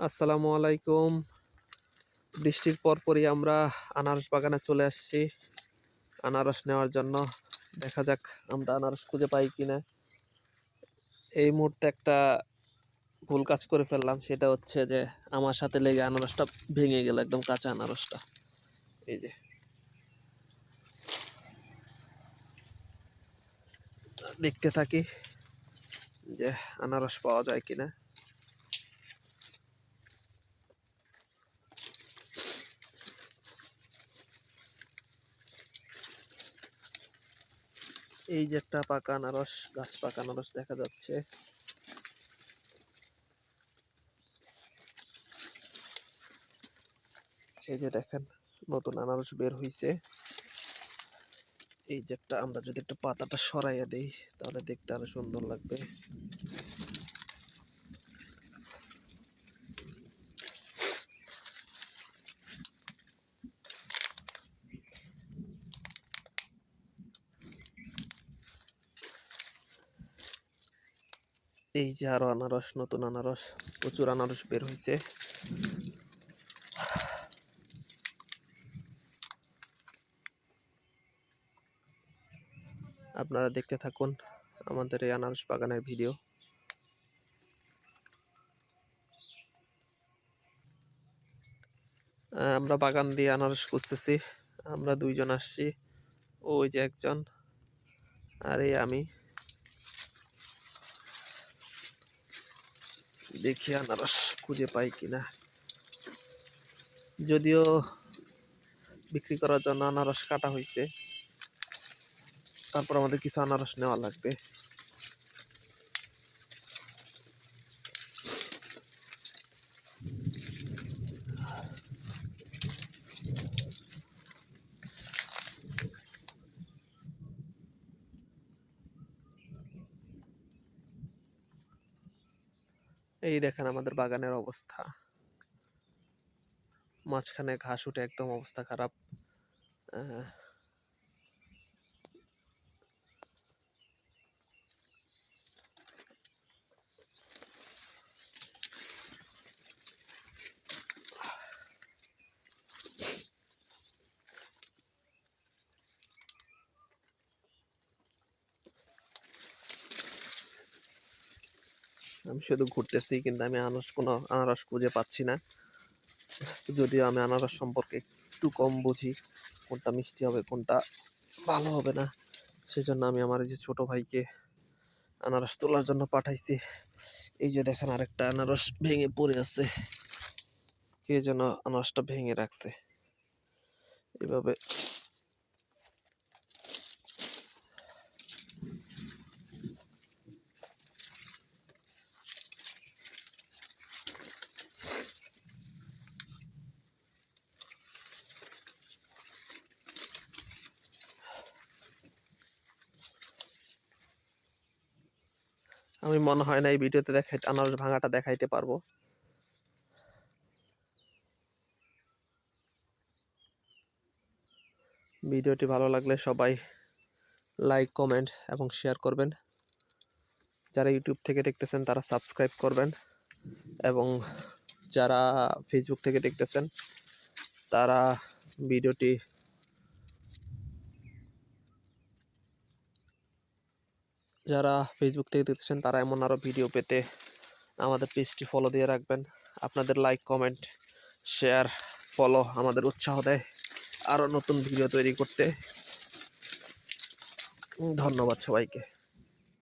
আসসালামু আলাইকুম। বৃষ্টির পরপরই আমরা আনারস বাগানে চলে আসছি আনারস নেওয়ার জন্য। দেখা যাক আমরা আনারস খুঁজে পাই কিনা। এই মুহূর্তে একটা ভুল কাজ করে ফেললাম, সেটা হচ্ছে যে আমার সাথে লেগে আনারসটা ভেঙে গেল, একদম কাঁচা আনারসটা। এই যে দেখতে থাকি যে আনারস পাওয়া যায় কিনা। এই যে একটা পাকা আনারস, গাছ পাকা আনারস দেখা যাচ্ছে। এই যে দেখেন, নতুন আনারস বের হইছে। এই যে একটা, আমরা যদি একটু পাতাটা সরাইয়া দেই তাহলে দেখতে আরো সুন্দর লাগবে। এই যে আরো আনারস, নতুন আনারস, প্রচুর আনারস বের হয়েছে। আপনারা দেখতে থাকুন আমাদের এই আনারস বাগানের ভিডিও। আমরা বাগান দিয়ে আনারস খুঁজতেছি। আমরা দুইজন আসছি, ওই যে একজন আর এই আমি। দেখি আনারস খুঁজে পাই কিনা। যদিও বিক্রি করার জন্য আনারস কাটা হয়েছে, তারপর আমাদের কিছু আনারস নেওয়া লাগবে। এই দেখেন আমাদের বাগানের অবস্থা, মাঝখানে ঘাস উঠে একদম অবস্থা খারাপ। আমি শুধু ঘুরতেছি, কিন্তু আমি কোনো আনারস খুঁজে পাচ্ছি না। যদিও আমি আনারস সম্পর্কে একটু কম বুঝি, কোনটা মিষ্টি হবে কোনটা ভালো হবে না, সেজন্য আমি আমার এই যে ছোট ভাইকে আনারস তোলার জন্য পাঠাইছি। এই যে দেখেন আরেকটা আনারস ভেঙে পড়ে আছে, কে যেন আনারসটা ভেঙে রাখছে এভাবে। আমি মনে হয় না এই ভিডিওতে আনারস ভাঙাটা দেখাইতে পারবো। ভিডিওটি ভালো লাগলে সবাই লাইক, কমেন্ট এবং শেয়ার করবেন। যারা ইউটিউব থেকে দেখতেছেন তারা সাবস্ক্রাইব করবেন, এবং যারা ফেসবুক থেকে দেখতেছেন তারা ভিডিওটি তারা এমন আরো ভিডিও পেতে আমাদের পেজটি ফলো দিয়ে রাখবেন। আপনাদের লাইক, কমেন্ট, শেয়ার, ফলো আমাদের উৎসাহ দেয় আরো নতুন ভিডিও তৈরি করতে। ধন্যবাদ সবাইকে।